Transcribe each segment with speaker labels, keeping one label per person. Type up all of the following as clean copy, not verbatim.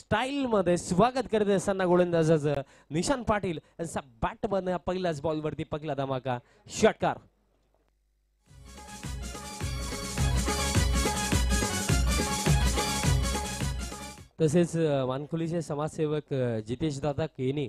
Speaker 1: Style मध्ये स्वागत करत असताना गोलंदाजाचं निशांत पाटील यांचा बॅट मध्ये पहिल्याच बॉल वरती पहिला धमाका षटकार. तसेच वानखोलीचे समाजसेवक जितेश दादा केने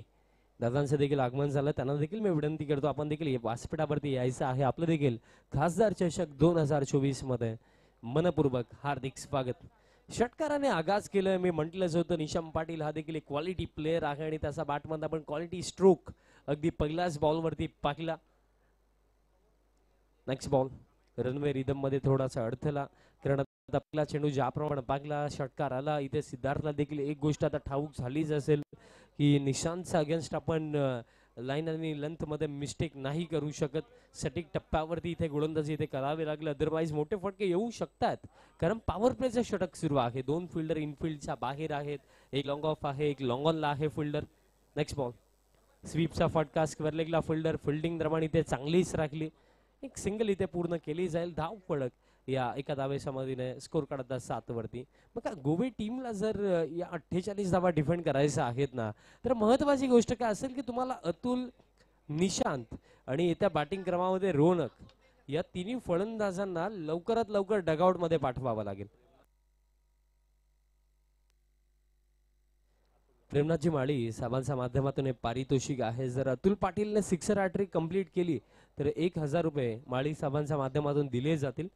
Speaker 1: दादांचं देखील आगमन झालं. त्यांना देखील मी विनंती करतो आपण देखील व्यासपीठावरती यायचं आहे. आपलं देखील खासदार चषक 2024 मध्ये मनपूर्वक हार्दिक स्वागत. षटकाराने आगाज केलं. मी म्हटलंच होतं निशांत पाटील हा देखील एक क्वालिटी प्लेअर आहे आणि त्याचा बॅटमध्ये आपण क्वालिटी स्ट्रोक अगदी पहिल्याच बॉलवरती पाहिला. नेक्स्ट बॉल रनवे रिदम मध्ये थोडासा अडथळा कारण आपला चेंडू ज्याप्रमाणे पाहिला षटकार आला. इथे सिद्धार्थला देखील एक गोष्ट आता ठाऊक झालीच असेल की निशांतच्या अगेन्स्ट आपण लाईन आणि लेंथ मध्ये मिस्टेक नाही करू शकत. सटीक टप्प्यावरती इथे गोलंदाजी इथे करावे लागले. अदरवाईज मोठे फटके येऊ शकतात कारण पॉवर प्लेचं षटक सुरू आहे. दोन फिल्डर इनफिल्डच्या बाहेर आहेत. एक लॉंग ऑफ आहे, एक लॉंग ऑनला आहे फिल्डर. नेक्स्ट बॉल स्वीपचा फटका स्क्वेअर लेगला फिल्डर फिल्डिंग दरम्यान इथे चांगलीच राखली. एक सिंगल इथे पूर्ण केली जाईल. धाव फलक या एका धावेसमधीने स्कोर काढतात 7 वरती. मग गोवे टीमला जर या 48 धावा डिफेंड करायच्या आहेत ना तर महत्वाची गोष्ट काय असेल की तुम्हाला अतुल, निशांत आणि येत्या बॅटिंग क्रमामध्ये रोनक या तिन्ही फलंदाजांना लवकरात लवकर डगआउट मध्ये पाठवावं लागेल. प्रेमनाथजी माळी साहेबांच्या माध्यमातून पारितोषिक आहे. जर अतुल पाटीलने सिक्सर हॅट्रिक कंप्लीट केली तर 1000 रुपये माळी साहेबांच्या माध्यमातून दिले जातील.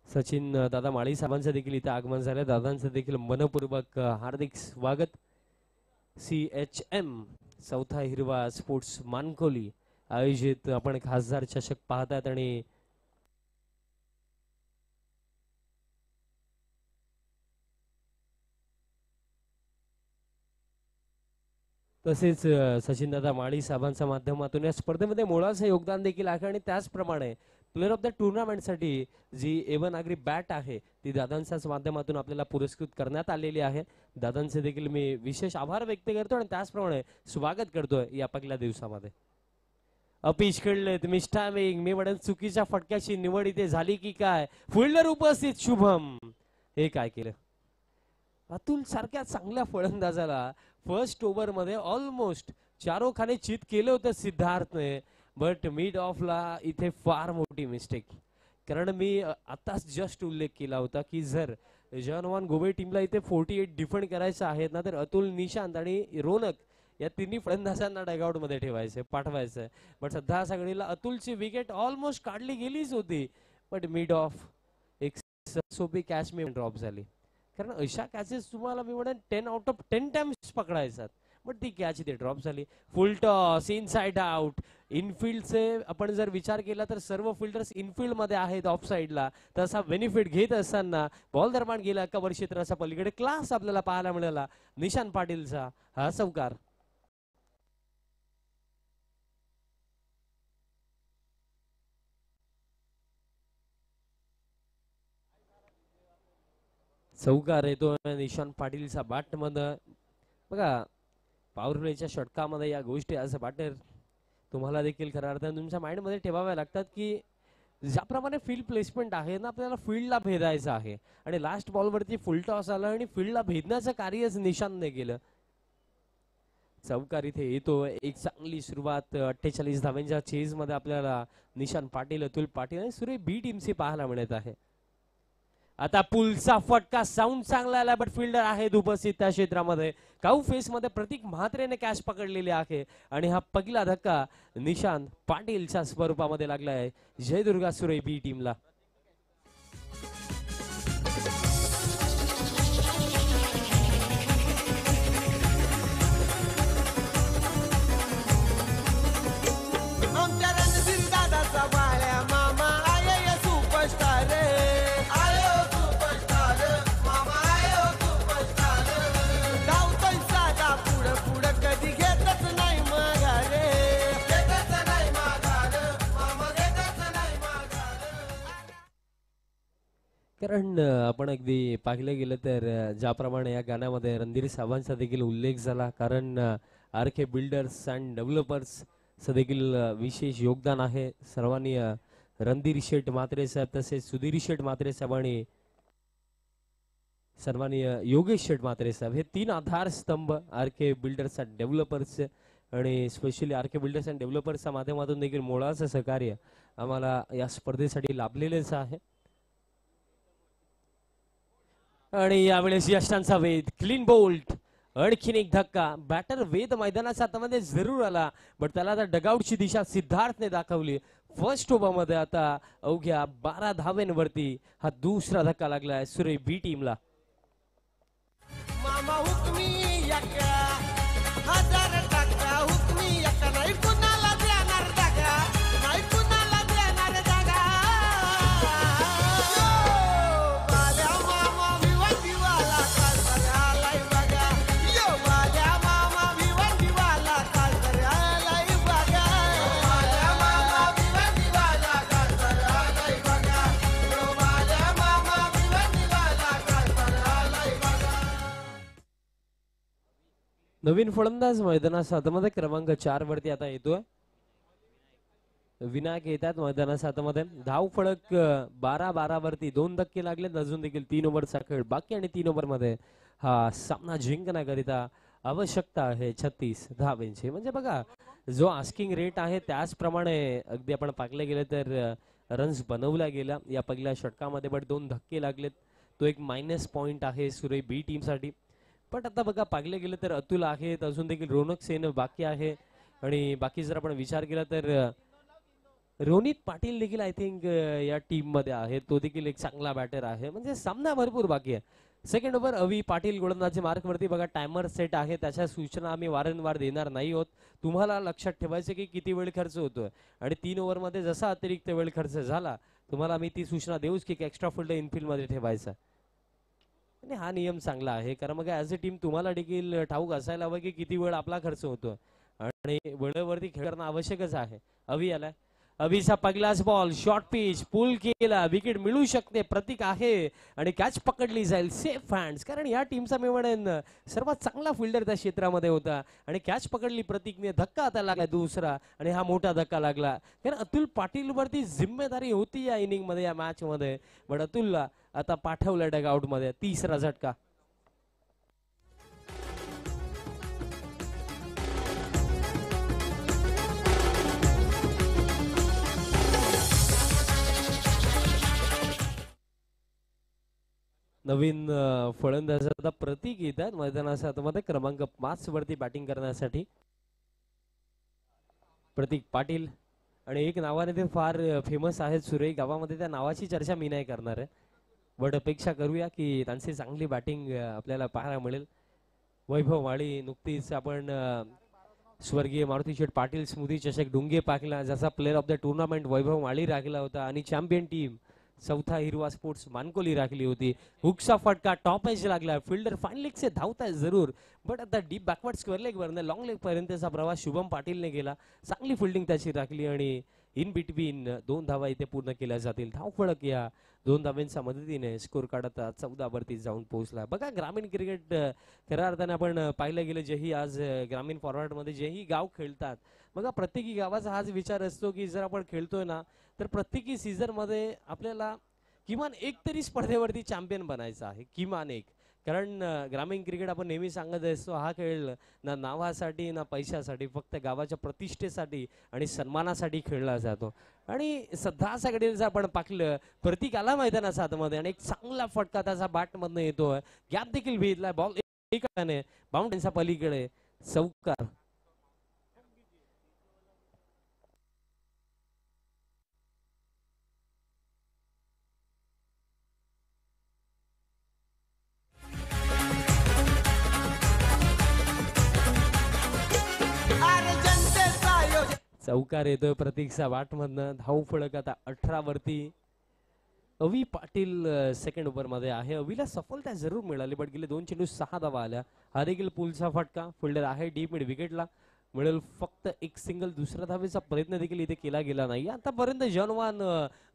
Speaker 1: सचिन दादा माळी साहेबांचं देखील इथे आगमन झालं. दादांचं देखील मनपूर्वक हार्दिक स्वागत. CHM चौथा हिरवा स्पोर्ट्स मानकोली आयोजित आपण खासदार चषक पाहतात आणि तसेच सचिन दादा माळी साहेबांच्या माध्यमातून या स्पर्धेमध्ये मोलाचं योगदान देखील आहे आणि त्याचप्रमाणे प्लेअर ऑफ द टुर्नामेंट साठी जी A1 आगरी बॅट आहे ती दादांच्याच माध्यमातून आपल्याला पुरस्कृत करण्यात आलेली आहे. दादांचे देखील मी विशेष आभार व्यक्त करतो आणि त्याचप्रमाणे स्वागत करतोय या पहिल्या दिवसामध्ये. अपीच खेळलेत मिस्टामिंग मी म्हणेन चुकीच्या फटक्याची निवड इथे झाली की काय. फिल्डर उपस्थित शुभम हे काय केलं. अतुल सारख्या चांगल्या फलंदाजाला फर्स्ट ओव्हर मध्ये ऑलमोस्ट चारोखाने चित केलं होतं सिद्धार्थने. बट मिड ऑफला इथे फार मोठी मिस्टेक. कारण मी आताच जस्ट उल्लेख केला होता की जर जनवान गोवे टीमला इथे 48 डिफेंड करायचं आहेत ना तर अतुल, निशांत आणि रोनक या तिन्ही फलंदाजांना डगआउट मध्ये ठेवायचं पाठवायचं. बट सध्या सगळीला अतुलची विकेट ऑलमोस्ट काढली गेलीच होती. बट मिड ऑफ एक सोपी कॅच मी ड्रॉप झाली. कारण अशा कॅचेस तुम्हाला मी म्हणेन 10 आउट ऑफ 10 टाइम्स पकडायच्यात. बट ती कॅच इथे ड्रॉप झाली. Full toss inside out. इनफिल्डचे आपण जर विचार केला तर सर्व फिल्डर्स इनफिल्ड मध्ये आहेत ऑफ साइडला. तसा बेनिफिट घेत असताना बॉल दरम्यान गेला कव्हर क्षेत्राच्या पलीकडे क्लास आपल्याला पाहायला मिळाला निशांत पाटीलचा हा चौकार. चौकार येतो निशांत पाटीलचा बॅट मध्ये. बघा पॉवर प्लेच्या षटकामध्ये या गोष्टी असं बॅटर तुम्हाला देखील खऱ्या अर्थाने तुमच्या माइंड मध्ये ठेवाव्या लागतात की ज्याप्रमाणे फील्ड प्लेसमेंट आहे ना आपल्याला फील्डला भेदायचं आहे आणि लास्ट बॉल वरती फुल टॉस आला आणि फील्डला भेदण्याचं कार्यच निशांतने केलं. चौकार इथे येतो. एक चांगली सुरुवात 48 धावांच्या चेज मध्ये आपल्याला निशांत पाटील, अतुल पाटील आणि सूर्य बी टीमची पाहायला मिळत आहे. आता पुलचा फटका साऊंड चांगला आला बट फिल्डर आहेत उपस्थित त्या क्षेत्रामध्ये. काऊ फेस मध्ये प्रतीक म्हात्रेने कॅच पकडलेली आहे आणि हा पहिला धक्का निशांत पाटीलच्या स्वरूपामध्ये लागलाय जयदुर्गा सुरे बी टीमला. कारण आपण अगदी पाहिलं गेलं तर ज्याप्रमाणे या गाण्यामध्ये रणधीर सावंतचा देखील उल्लेख झाला. कारण RK बिल्डर्स अँड डेव्हलपर्स देखील विशेष योगदान आहे. सर्वांनी रणधीर शेठ म्हात्रे साहेब तसेच सुधीर शेठ म्हात्रे साहेबांनी सन्माननीय योगेश शेठ म्हात्रे साहेब हे 3 आधारस्तंभ R K builders and developers आणि specially R K builders and डेव्हलपर्सच्या माध्यमातून देखील मोलाचं सहकार्य आम्हाला या स्पर्धेसाठी लाभलेलेच आहे. आणि यावेळेस यशांचा वेध क्लीन बोल्ट आणखीन एक धक्का बॅटर वेद मैदानाच्या हातामध्ये जरूर आला बट त्याला आता डगआउटची दिशा सिद्धार्थने दाखवली. फर्स्ट ओव्हरमध्ये आता अवघ्या 12 धाव्यांवरती हा दुसरा धक्का लागलाय सुरे बी टीमला.
Speaker 2: मामा हुकमी यका हजार टक्का हुकमी यका नाही कुणाला देणार दगा नाही कुणाला देणार दगा बाल्या मामा भिवंडीवाला काल आलाय बघा यो बाल्या मामा भिवंडीवाला काल आलाय बघा बाल्या मामा भिवंडीवाला काल आलाय बघा यो बाल्या मामा भिवंडीवाला काल आलाय बघा.
Speaker 1: नवीन फलंदाज मैदानाच्या हातामध्ये क्रमांक 4 वरती आता येतोय विनायक येतात मैदानाच्या हातामध्ये. धाव फळक 12-12 वरती 2 धक्के लागले अजून देखील 3 ओव्हरचा खेळ बाकी आणि 3 ओव्हर मध्ये हा सामना जिंकण्याकरिता आवश्यकता आहे 36 धावांची. म्हणजे बघा जो आस्किंग रेट आहे त्याचप्रमाणे अगदी आपण पाकले गेले तर रन्स बनवल्या गेल्या या पहिल्या षटकामध्ये बट 2 धक्के लागलेत तो एक मायनस पॉइंट आहे सुरे बी टीम साठी. पण आता बघा पागले गेले तर अतुल आहेत अजून देखील रोनक सेन बाकी आहे आणि बाकी जर आपण विचार केला तर रोनित पाटील देखील आय थिंक या टीम मध्ये आहे तो देखील एक चांगला बॅटर आहे. म्हणजे सामना भरपूर बाकी आहे. सेकंड ओव्हर अवी पाटील गोलंदाजी मार्क वरती बघा टायमर सेट आहे त्याच्या सूचना आम्ही वारंवार देणार नाही आहोत. तुम्हाला लक्षात ठेवायचे की किती वेळ खर्च होतोय आणि 3 ओव्हर मध्ये जसा अतिरिक्त वेळ खर्च झाला तुम्हाला आम्ही ती सूचना देऊच की एक्स्ट्रा फील्ड इनफिल्ड मध्ये ठेवायचा. आणि हा नियम चांगला आहे कारण मग ऍज अ टीम तुम्हाला देखील ठाऊक असायला हवं की किती वेळ आपला खर्च होतो आणि वेळेवरती खेळ करणं आवश्यकच आहे. अवी आलाय अभिचा पहिलाच बॉल शॉर्ट पिच पुल केला विकेट मिळू शकते प्रतीक आहे आणि कॅच पकडली जाईल सेफ हँड्स कारण या टीमचा मी म्हणेन सर्वात चांगला फिल्डर त्या क्षेत्रामध्ये होता आणि कॅच पकडली प्रतीकने. धक्का आता लागला दुसरा आणि हा मोठा धक्का लागला कारण अतुल पाटील वरती जिम्मेदारी होती या इनिंग मध्ये या मॅच मध्ये पण अतुलला आता पाठवलं डगआउट मध्ये. तिसरा झटका नवीन फलंदाजाचा प्रतीक येतात मैदानाच्या हातामध्ये क्रमांक 5 वरती बॅटिंग करण्यासाठी. प्रतीक पाटील आणि एक नावाने ते फार फेमस आहेत सुरे गावामध्ये त्या नावाची चर्चा मी नाही करणार आहे बट अपेक्षा करूया की त्यांची चांगली बॅटिंग आपल्याला पाहायला मिळेल. वैभव माळी नुकतीच आपण स्वर्गीय मारुती शेठ पाटील स्मृती चषक डुंगे पाकला जसा प्लेअर ऑफ द टुर्नामेंट वैभव माळी राखला होता आणि चॅम्पियन टीम चौथा हिरवा स्पोर्ट्स मानकोली राखली होती. हुकचा फटका टॉप एज लागला फिल्डर फाईन लेग से धावताय जरूर बट आता डीप बॅकवर्ड स्क्वेअर लेग वरने लॉंग लेग पर्यंतचा प्रवास शुभम पाटीलने केला. चांगली फिल्डिंग त्याची राखली आणि इन बिटवीन 2 धावा इथे पूर्ण केल्या जातील. धाव फळक या 2 धावांच्या मदतीने स्कोर काढत 14 वरती जाऊन पोहोचला. बघा ग्रामीण क्रिकेट खऱ्या अर्थाने आपण पाहिलं गेलं जेही आज ग्रामीण फॉरवर्ड मध्ये जेही गाव खेळतात बघा प्रत्येकी गावाचा हाच विचार असतो की जर आपण खेळतोय ना तर प्रत्येकी सीझन मध्ये आपल्याला किमान एक तरी स्पर्धेवरती चॅम्पियन बनायचं आहे किमान एक. कारण ग्रामीण क्रिकेट आपण नेहमी सांगत असतो हा खेळ ना नावासाठी ना पैशासाठी फक्त गावाच्या प्रतिष्ठेसाठी आणि सन्मानासाठी खेळला जातो. आणि सध्या सगळे जर आपण पाहिलं प्रतीक आला मैदानाच्या हातामध्ये आणि एक चांगला फटका त्याचा बॅट मधनं येतोय. गॅप देखील भेटलाय बॉल एकाने बाउंड्रीच्या पलीकडे चौकार. चौकार येतोय प्रतीकचा वाट मधनं. धाव फळक आता 18 वरती. अवी पाटील सेकंड ओव्हर मध्ये आहे. अवीला सफलता जरूर मिळाली बट गेले 2 चेंडू 6 धावा आल्या. हा देखील पुलचा फटका फिल्डर आहे डीप मिड विकेटला मिळेल फक्त एक सिंगल. दुसऱ्या धावेचा प्रयत्न देखील इथे केला गेला नाही. आतापर्यंत जनवान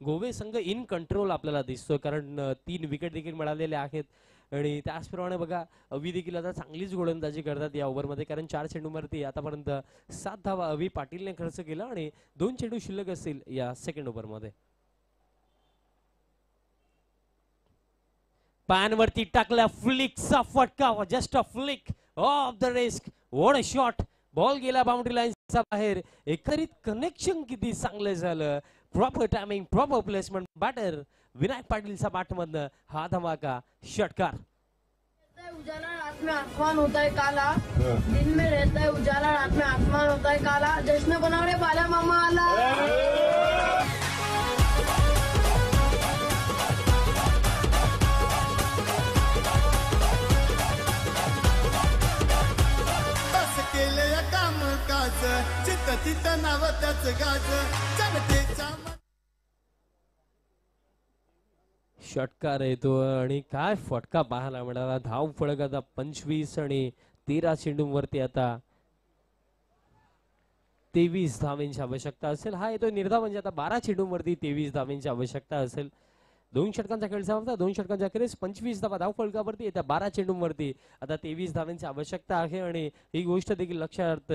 Speaker 1: गोवे संघ इन कंट्रोल आपल्याला दिसतोय कारण 3 विकेट देखील मिळालेले आहेत आणि त्याचप्रमाणे बघा अवी देखील आता चांगलीच गोलंदाजी करतात या ओव्हर मध्ये कारण 4 चेंडूवरती आतापर्यंत 7 धावा अवी पाटीलने खर्च केला आणि 2 चेंडू शिल्लक असतील या सेकंड ओव्हर मध्ये. पॅन वरती टाकला, फ्लिकचा फटका, just a flick off the risk. What a shot. Ball गेला बाउंड्री लाईनच्या बाहेर. एकंदरीत कनेक्शन किती चांगलं झालं. Proper timing, proper placement. Batter Vinayak पाटीलचा बॅट मधनं हा धमाका षटकार.
Speaker 3: उजाला रात में आसमान होता है काला, दिन में रहता है उजाला, रात में आसमान होता है काला. जश्न बनावड़े बाला मामा आला.
Speaker 4: बस केले काम काज, चित्त तित नाव त्याच गाज, जनतेचा
Speaker 1: षटकार येतो आणि काय फटका पाहायला मिळाला. धाव फळक आता 25 आणि 13 चेंडूंवरती आता 23 धावांची आवश्यकता असेल. हा येतो निर्धाव म्हणजे आता 12 चेंडूंवरती 23 धावांची आवश्यकता असेल. 2 षटकांचा खेळ होता. 2 षटकांच्या अखेरीस 25 धावा धाव फलकावरती येत्या 12 चेंडूंवरती आता 23 धावांची आवश्यकता आहे. आणि ही गोष्ट देखील लक्षात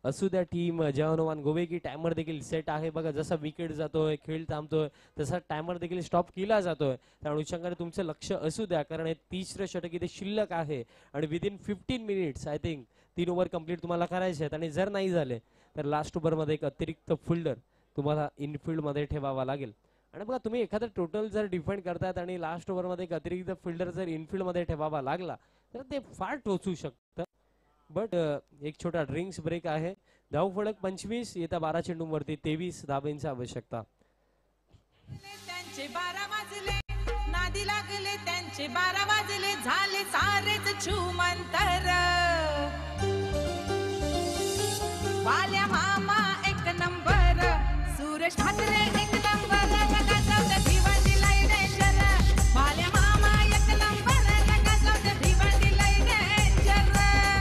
Speaker 1: असू द्या टीम जवानोमान गोवे की टायमर देखील सेट आहे. बघा जसा विकेट जातोय, खेळ थांबतोय, तसा टायमर देखील स्टॉप केला जातोय. त्या अनुषंगाने तुमचं लक्ष असू द्या, कारण हे 30रं षटक इथे शिल्लक आहे आणि within 15 minutes I think 3 over complete तुम्हाला करायचे आहेत. आणि जर नाही झाले तर लास्ट ओव्हरमध्ये एक अतिरिक्त फिल्डर तुम्हाला इनफिल्ड मध्ये ठेवावा लागेल. आणि बघा तुम्ही एखादं टोटल जर डिफेंड करतात आणि लास्ट ओव्हरमध्ये एक अतिरिक्त फिल्डर जर इनफिल्ड मध्ये ठेवावा लागला तर ते फार टोचू शकतं. बट एक छोटा ड्रिंक्स ब्रेक आहे. धाव फलक 25, येत्या 12 चेंडूंवरती 23 धावांची आवश्यकता.
Speaker 5: त्यांचे 12 वाजले, नादी लागले त्यांचे 12 वाजले, झाले सारेच छुमंतर. बाल्या मामा एक नंबर, सुरेश ठाकरे एक नंबर, रगाचा भिवंडी लय डेंजर. बाल्या मामा एक नंबर, रगाचा भिवंडी लय डेंजर.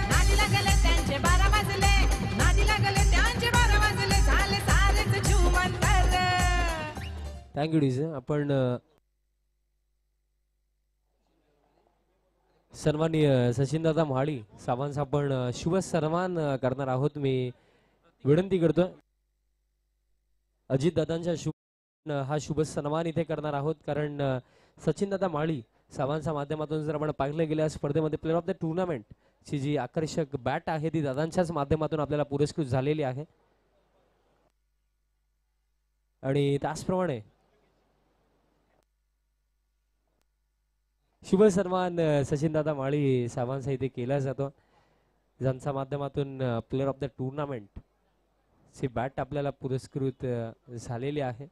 Speaker 5: नादी लागले त्यांचे 12 वाजले, नादी लागले त्यांचे 12 वाजले, झाले सारेच छुमंतर.
Speaker 1: Thank you DJ. आपण सन्माननीय सचिनदादा म्हाळी साहेबांचा आपण शुभ सन्मान करणार आहोत. मी विनंती करतोय अजित दादांच्या हा शुभ सन्मान इथे करणार आहोत, कारण सचिनदादा म्हाळी साहेबांच्या माध्यमातून जर आपण पाहिलं गेल्या स्पर्धेमध्ये प्लेअर ऑफ द टुर्नामेंट ची जी आकर्षक बॅट आहे ती दादांच्याच माध्यमातून आपल्याला पुरस्कृत झालेली आहे. आणि त्याचप्रमाणे शुभ सन्मान सचिनदादा म्हाळी साहेबांचा इथे केला जातो, ज्यांच्या माध्यमातून प्लेअर ऑफ द टुर्नामेंट ची बॅट आपल्याला पुरस्कृत झालेली आहे.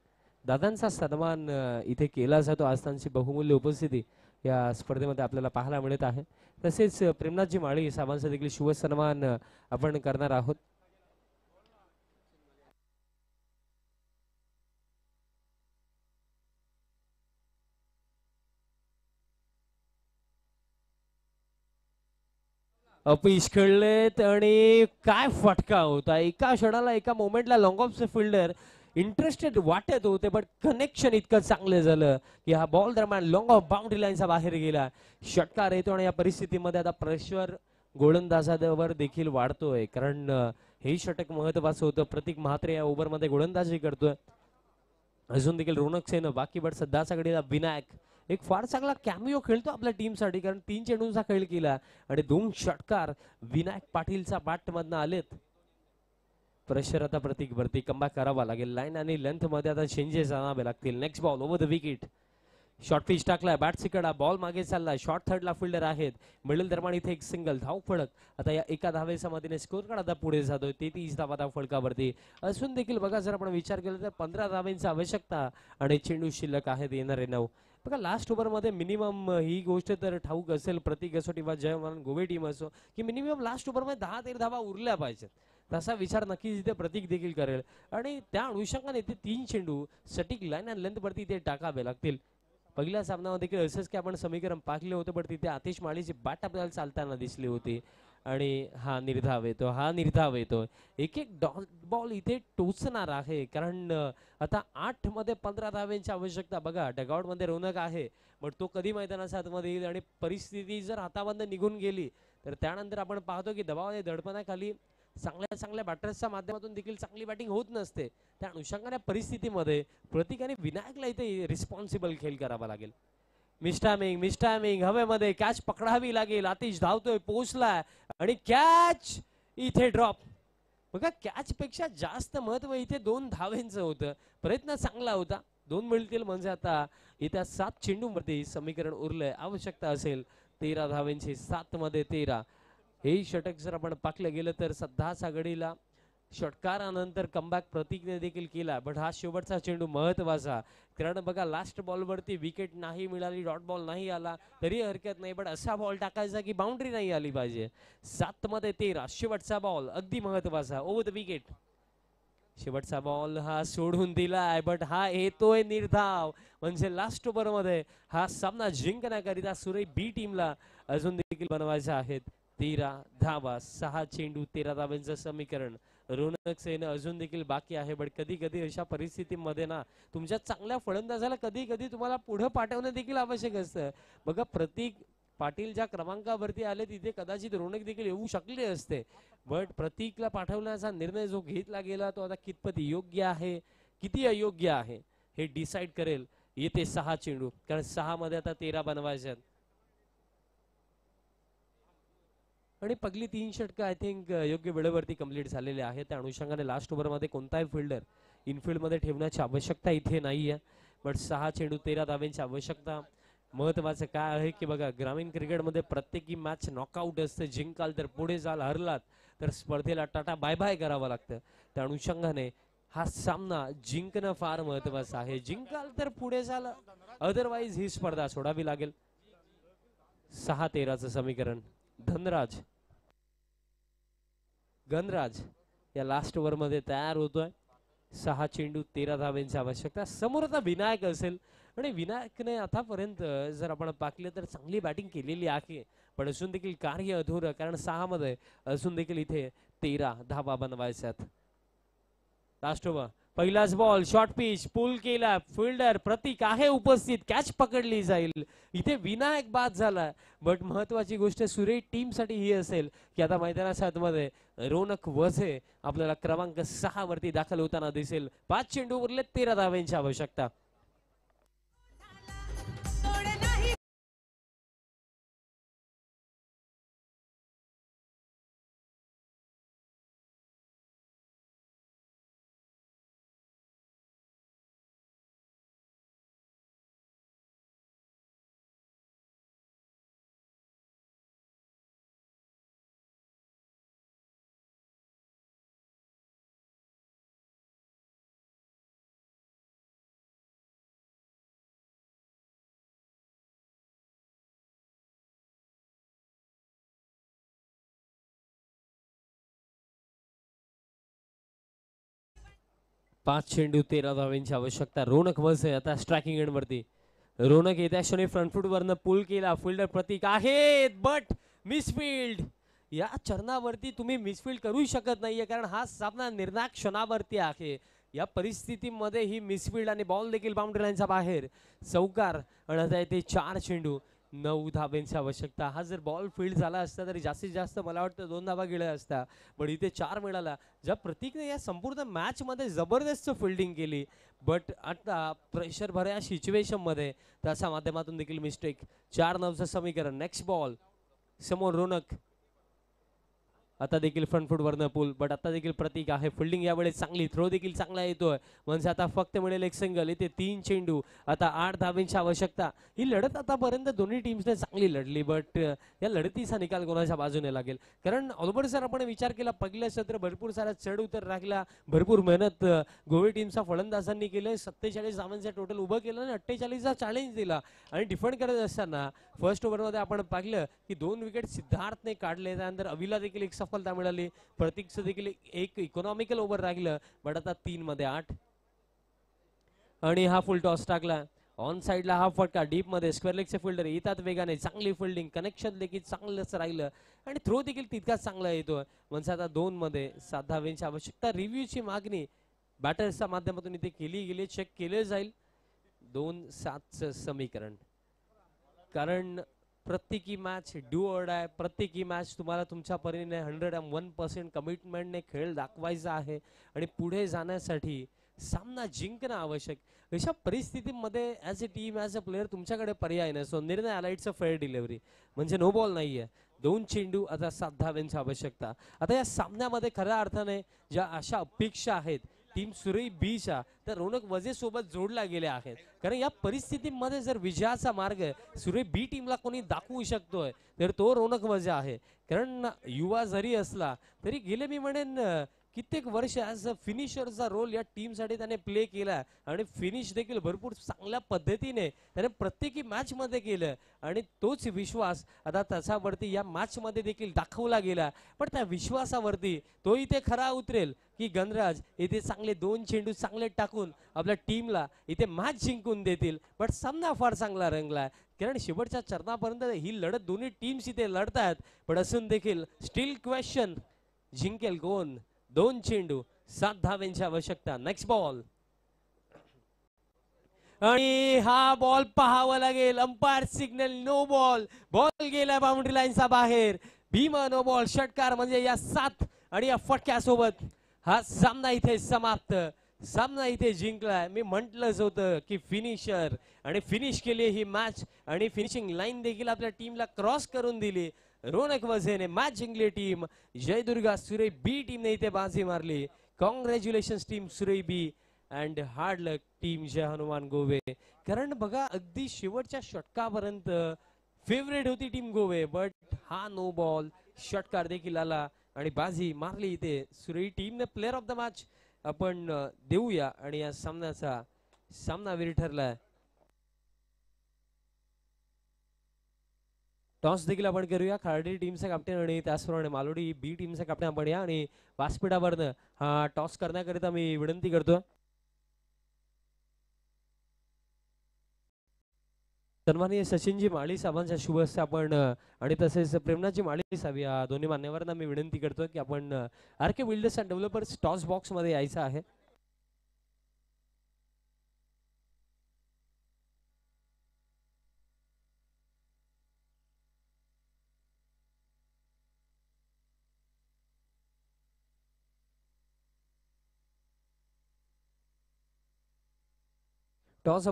Speaker 1: दादांचा सन्मान इथे केला जातो. आज त्यांची बहुमूल्य उपस्थिती या स्पर्धेमध्ये आपल्याला पाहायला मिळत आहे. तसेच प्रेमनाथजी माळी साहेबांचा देखील शुभ सन्मान आपण करणार आहोत. अपीश खेळलेत आणि काय फटका होता. एका क्षणाला एका मोमेंटला लॉंग ऑफचे फिल्डर इंटरेस्टेड वाटत होते, बट कनेक्शन इतकं चांगलं झालं की हा बॉल दरम्यान लॉंग ऑफ बाउंड्री लाईनचा बाहेर गेला. षटकार येतो आणि या परिस्थितीमध्ये आता प्रेशर गोलंदाजावर देखील वाढतोय, कारण हे षटक महत्वाचं होतं. प्रतीक म्हात्रे या ओव्हरमध्ये गोलंदाजी करतोय. अजून देखील रोनक सेन बाकी, बट सध्याचा घडीला विनायक एक फार चांगला कॅमिओ खेळतो आपल्या टीमसाठी, कारण 3 चेंडूंचा खेळ केला आणि 2 षटकार विनायक पाटीलचा बॅट मधनं आलेत. प्रेशर आता प्रतीक वरती कमबॅक करावा लागेल. लाईन आणि लेंथ मध्ये आता चेंजेस आणावे लागतील. Next ball over the wicket. Short pitch टाकलाय, बॅट सिकडा, बॉल मागे चाललाय. शॉर्ट थर्डला फिल्डर आहेत. मिडल दरम्यान इथे एक सिंगल धाव फळक. आता या एका धावेच्या मदतीने स्कोर कार्ड आता पुढे जातोय 33 धावा धाव फळकावरती असून देखील बघा जर आपण विचार केला तर 15 धावांची आवश्यकता आणि चेंडू शिल्लक आहेत येणारे 9. बघा लास्ट ओव्हर मध्ये मिनिमम ही गोष्ट तर ठाऊक असेल प्रतीक असो किंवा जयमान गोवे टीम असो की मिनिमम लास्ट ओव्हर मध्ये 10-13 धावा उरल्या पाहिजेत. तसा विचार नक्कीच इथे प्रतीक देखील करेल आणि त्या अनुषंगाने इथे 3 चेंडू सटीक लाईन आणि लेंथ वरती इथे टाकावे लागतील. पहिल्या सामन्यामध्ये देखील असंच की आपण समीकरण पाहिले होते, पण तिथे आतिश माळीची बॅट आपल्याला चालताना दिसली होती आणि हा निर्धाव येतो. एक एक बॉल इथे टोचणार आहे, कारण आता 8 मध्ये 15 धावांची आवश्यकता. बघा डगआउट मध्ये रोनक आहे, पण तो कधी मैदानाच्या आतमध्ये येईल आणि परिस्थिती जर हाताबंद निघून गेली तर त्यानंतर आपण पाहतो की दबावाने दडपणाखाली चांगल्या बॅटर्सच्या माध्यमातून देखील चांगली बॅटिंग होत नसते. त्या अनुषंगाने परिस्थितीमध्ये प्रतीक आणि विनायकला इथे रिस्पॉन्सिबल खेळ करावा लागेल. मिस्टामिंग हवेमध्ये कॅच पकडावी लागेल. आतिश धावतोय, पोहोचलाय आणि कॅच इथे ड्रॉप. बघा कॅच पेक्षा जास्त महत्व इथे 2 धावेंचं होतं. प्रयत्न चांगला होता, 2 मिळतील म्हणजे आता येत्या 7 चेंडूंवरती समीकरण उरलंय. आवश्यकता असेल 13 धावेंची, 7 मध्ये 13. हे षटक जर आपण पाकलं गेलं तर सध्याच्या घडीला षटकारानंतर कमबॅक प्रतीकने देखील केला. बट हा शेवटचा चेंडू महत्वाचा, कारण बघा लास्ट बॉलवरती विकेट नाही मिळाली, डॉट बॉल नाही आला तरी हरकत नाही, बट असा बॉल टाकायचा की बाउंड्री नाही आली पाहिजे. 7 मध्ये 13 शेवटचा बॉल अगदी महत्वाचा. ओव्हर द विकेट, शेवटचा बॉल हा सोडून दिलाय, बट हा येतोय निर्धाव. म्हणजे लास्ट ओव्हर मध्ये हा सामना जिंकण्याकरिता सुरे बी टीमला अजून देखील बनवायचे आहेत 13 धावा. 6 चेंडू 13 धावांचं समीकरण. रोनक सेन अजून देखील बाकी आहे, बट कधी कधी अशा परिस्थितीमध्ये ना तुमच्या चांगल्या फलंदाजाला कधी कधी तुम्हाला पुढे पाठवणं देखील आवश्यक असतं. बघा प्रतीक पाटील ज्या क्रमांकावरती आले तिथे कदाचित रोनक देखील येऊ शकले असते, बट प्रतीकला पाठवण्याचा निर्णय जो घेतला गेला तो आता कितपत योग्य आहे किती अयोग्य आहे हे डिसाइड करेल येते 6 चेंडू, कारण 6 मध्ये आता 13 बनवायचे आहेत. आणि पहिली 3 षटकं आय थिंक योग्य वेळेवरती कंप्लीट झालेले आहेत. त्या अनुषंगाने लास्ट ओव्हर मध्ये कोणताही फिल्डर इनफिल्ड मध्ये ठेवण्याची आवश्यकता इथे नाहीये. बट 6 चेंडू 13 धाव्यांची आवश्यकता. महत्वाचं काय आहे की बघा ग्रामीण क्रिकेटमध्ये प्रत्येकी मॅच नॉकआउट असते. जिंकाल तर पुढे जाल, हरलात तर स्पर्धेला टाटा बाय बाय करावं लागतं. त्या अनुषंगाने हा सामना जिंकणं फार महत्वाचं आहे. जिंकाल तर पुढे जाल, अदरवाईज ही स्पर्धा सोडावी लागेल. 6-13चं समीकरण. गणराज या लास्ट ओव्हर मध्ये तयार होतोय. 6 चेंडू 13 धाव्यांची आवश्यकता. समोर आता विनायक असेल आणि विनायकने आतापर्यंत जर आपण पाहिलं तर चांगली बॅटिंग केलेली आहे, पण अजून देखील कार्य अधुरं, कारण 6 मध्ये अजून देखील इथे 13 धावा बनवायच्यात. लास्ट ओव्हर, पहिलाच बॉल, शॉर्ट पिच, पुल केला, फिल्डर प्रतीक आहे उपस्थित, कॅच पकडली जाईल. इथे विनायक बाद झाला, बट महत्वाची गोष्ट सुरेश टीम साठी ही असेल की आता मैदानाच्या आतमध्ये रोनक वझे आपल्याला क्रमांक 6 वरती दाखल होताना दिसेल. 5 चेंडू उरले, 13 धाव्यांची आवश्यकता.
Speaker 5: तोड नाही
Speaker 1: 5 चेंडू 13 धाव्यांची आवश्यकता. रोनक वझे आता स्ट्रायकिंग एंड वरती. रोनक येत्या क्षणी फ्रंट फूट वरनं पुल केला, फिल्डर प्रतीक आहे बट मिसफिल्ड. या चरणावरती तुम्ही मिसफिल्ड करू शकत नाहीये, कारण हा सामना निर्णायक क्षणावरती आहे. या परिस्थितीमध्ये ही मिसफिल्ड आणि बॉल देखील बाउंड्री लाईनच्या बाहेर. चौकार आणि आता येते 4 चेंडू 9 धाव्यांची आवश्यकता. हा जर बॉल फील्ड झाला असता तरी जास्तीत जास्त मला वाटतं 2 धावा गेल्या असता, पण इथे 4 मिळाला. ज्या प्रतीकने या संपूर्ण मॅच मध्ये जबरदस्त फिल्डिंग केली, बट आता प्रेशर भऱ्या सिच्युएशन मध्ये त्याच्या माध्यमातून देखील मिस्टेक. 4-9चं समीकरण. नेक्स्ट बॉल, समोर रोनक, आता देखील फ्रंट फूट वरनं पुल, बट आता देखील प्रतीक आहे. फिल्डिंग यावेळेस चांगली, थ्रो देखील चांगला येतोय, म्हणजे आता फक्त मिळेल एक सिंगल. इथे 3 चेंडू, आता 8 धाव्यांची आवश्यकता. ही लढत आतापर्यंत दोन्ही टीम्सने चांगली लढली, बट या लढतीचा निकाल कोणाच्या बाजूने लागेल, कारण ऑलबोर्ड जर आपण विचार केला पहिलं सत्र भरपूर सारा चढ उतर राहिला, भरपूर मेहनत गोवे टीमचा फलंदाजांनी केलं. 47 धावांचं टोटल उभं केलं आणि 48चा चॅलेंज दिला. आणि डिफेंड करत असताना फर्स्ट ओव्हरमध्ये आपण पाहिलं की 2 विकेट सिद्धार्थने काढले, त्यानंतर अविला देखील एक सफलता मिळाली, प्रतीकचं देखील एक इकॉनॉमिकल ओव्हर राहिलं, बट आता 3 मध्ये 8. आणि हा फुल टॉस टाकला ऑन साइडला, हा फटका डीप मध्ये. स्क्वेअर लेगचे फिल्डर येतात वेगाने, चांगली फिल्डिंग, कनेक्शन देखील चांगलंच राहिलं आणि थ्रो देखील तितकाच चांगला येतोय, म्हणजे आता 2 मध्ये 7 धाव्यांची आवश्यकता. रिव्ह्यूची मागणी बॅटर्सच्या माध्यमातून इथे केली गेली, चेक केले जाईल. 2-7चं समीकरण, कारण प्रत्येकी मॅच डू ऑर डाय, प्रत्येकी मॅच तुम्हाला तुमच्या परीने 101% कमिटमेंटने खेळ दाखवायचा आहे आणि पुढे जाण्यासाठी सामना जिंकणं आवश्यक. अशा परिस्थितीमध्ये as a team as a player तुमच्याकडे पर्याय नाही. सो निर्णय आला, इट्स अ फेअर डिलिव्हरी, म्हणजे नो बॉल नाहीये. 2 चेंडू, आता 7 धावांची आवश्यकता. आता या सामन्यामध्ये खऱ्या अर्थाने ज्या अशा अपेक्षा आहेत टीम सुरई बीच्या, तर रौनक वझे सोबत जोडल्या गेल्या आहेत. कारण या परिस्थितीमध्ये जर विजयाचा मार्ग सुरई बी टीमला कोणी दाखवू शकतोय तर तो रौनक वझे आहे. कारण युवा जरी असला तरी गेले मी म्हणेन कित्येक वर्ष ॲज अ फिनिशरचा रोल या टीमसाठी त्याने प्ले केला आणि फिनिश देखील भरपूर चांगल्या पद्धतीने त्याने प्रत्येकी मॅच मध्ये केलं आणि तोच विश्वास आता त्याच्यावरती या मॅच मध्ये देखील दाखवला गेला. पण त्या विश्वासावरती तो इथे खरा उतरेल की गणराज इथे चांगले 2 चेंडू चांगले टाकून आपल्या टीमला इथे मॅच जिंकून देतील. पण सामना फार चांगला रंगला, कारण शेवटच्या चरणापर्यंत ही लढत दोन्ही टीम्स इथे लढतायत. पण असून देखील स्टील क्वेश्चन, जिंकेल कोण? 2 चेंडू 7 धावांची आवश्यकता. नेक्स्ट बॉल, आणि हा बॉल पाहावा लागेल. Umpire signal no ball. Ball गेला बाउंड्री लाईनचा बाहेर. Bhima no ball. षटकार म्हणजे या 7 आणि या फटक्यासोबत हा सामना इथे समाप्त. सामना इथे जिंकलाय. मी म्हटलंच होतं की फिनिशर, आणि फिनिश केली ही मॅच, आणि फिनिशिंग लाईन देखील आपल्या टीमला क्रॉस करून दिली. रौनक वझेने मॅच जिंकली. टीम जयदुर्गा सुरई बी टीमने इथे बाजी मारली. Congratulation team Surai B and hard luck team Jai Hanuman Gove. कारण बघा अगदी शेवटच्या षटकापर्यंत फेवरेट होती टीम गोवे, बट हा नो बॉल षटकार देखील आला आणि बाजी मारली इथे सुरई टीमने. प्लेअर ऑफ द मॅच आपण देऊया आणि या सामन्याचा सामनावीर ठरलाय. टॉस देखील आपण करूया. खार्डी टीमचा कॅप्टन आणि त्याचप्रमाणे मालोडी बी टीमचा कॅप्टन आपण या, आणि व्यासपीठावरनं हा टॉस करण्याकरिता मी विनंती करतो. सन्माननीय सचिनजी माळी साहेबांच्या शुभ हस्ते आपण आणि तसेच प्रेमनाथजी माळी साहेब या दोन्ही मान्यवरांना मी विनंती करतो की आपण R K builders and developers toss box मध्ये यायचं आहे. टॉस